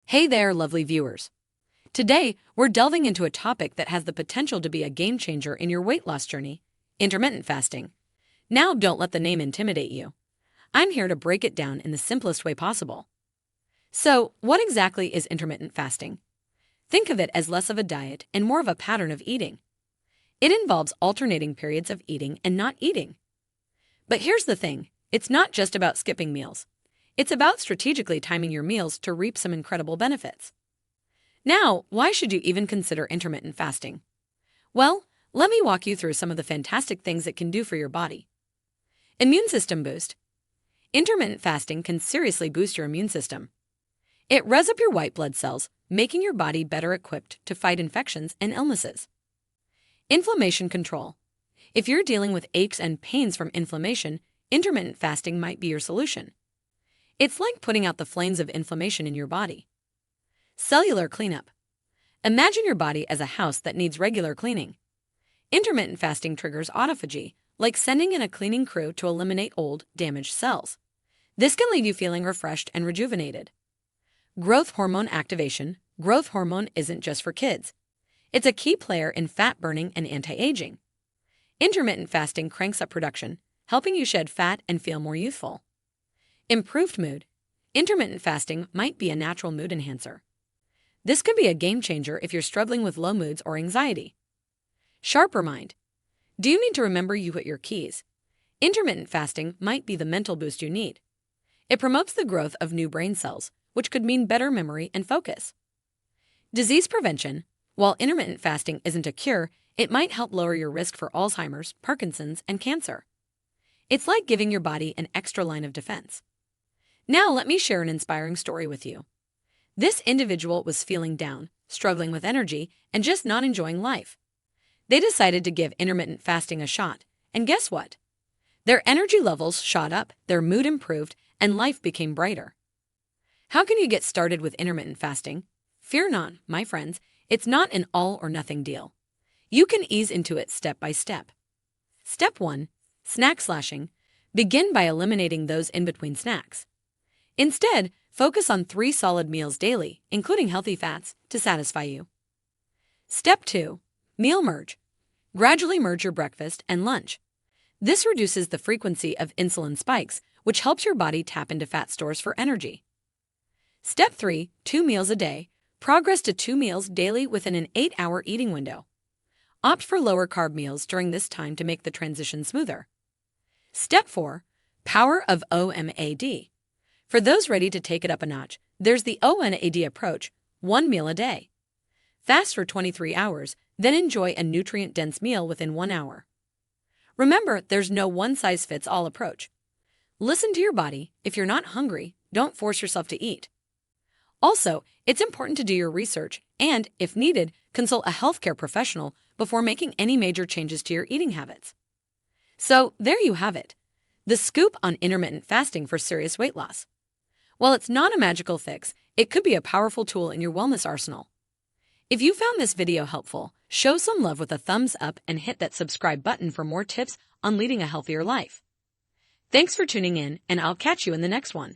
Hey there, lovely viewers. Today, we're delving into a topic that has the potential to be a game changer in your weight loss journey: intermittent fasting. Now, don't let the name intimidate you. I'm here to break it down in the simplest way possible. So, what exactly is intermittent fasting? Think of it as less of a diet and more of a pattern of eating. It involves alternating periods of eating and not eating. But here's the thing, it's not just about skipping meals. It's about strategically timing your meals to reap some incredible benefits. Now, why should you even consider intermittent fasting? Well, let me walk you through some of the fantastic things it can do for your body. Immune system boost. Intermittent fasting can seriously boost your immune system. It revs up your white blood cells, making your body better equipped to fight infections and illnesses. Inflammation control. If you're dealing with aches and pains from inflammation, intermittent fasting might be your solution. It's like putting out the flames of inflammation in your body. Cellular cleanup. Imagine your body as a house that needs regular cleaning. Intermittent fasting triggers autophagy, like sending in a cleaning crew to eliminate old, damaged cells. This can leave you feeling refreshed and rejuvenated. Growth hormone activation. Growth hormone isn't just for kids. It's a key player in fat burning and anti-aging. Intermittent fasting cranks up production, helping you shed fat and feel more youthful. Improved mood. Intermittent fasting might be a natural mood enhancer. This could be a game changer if you're struggling with low moods or anxiety. Sharper mind. Do you need to remember your keys? Intermittent fasting might be the mental boost you need. It promotes the growth of new brain cells, which could mean better memory and focus. Disease prevention. While intermittent fasting isn't a cure, it might help lower your risk for Alzheimer's, Parkinson's, and cancer. It's like giving your body an extra line of defense. Now let me share an inspiring story with you. This individual was feeling down, struggling with energy, and just not enjoying life. They decided to give intermittent fasting a shot, and guess what? Their energy levels shot up, their mood improved, and life became brighter. How can you get started with intermittent fasting? Fear not, my friends, it's not an all-or-nothing deal. You can ease into it step by step. Step 1. Snack slashing. Begin by eliminating those in-between snacks. Instead, focus on 3 solid meals daily, including healthy fats, to satisfy you. Step 2. Meal merge. Gradually merge your breakfast and lunch. This reduces the frequency of insulin spikes, which helps your body tap into fat stores for energy. Step 3. 2 meals a day. Progress to 2 meals daily within an 8-hour eating window. Opt for lower carb meals during this time to make the transition smoother. Step 4. Power of OMAD. For those ready to take it up a notch, there's the OMAD Approach, 1 meal a day. Fast for 23 hours, then enjoy a nutrient-dense meal within 1 hour. Remember, there's no one-size-fits-all approach. Listen to your body. If you're not hungry, don't force yourself to eat. Also, it's important to do your research and, if needed, consult a healthcare professional before making any major changes to your eating habits. So, there you have it. The scoop on intermittent fasting for serious weight loss. While it's not a magical fix, it could be a powerful tool in your wellness arsenal. If you found this video helpful, show some love with a thumbs up and hit that subscribe button for more tips on leading a healthier life. Thanks for tuning in, and I'll catch you in the next one.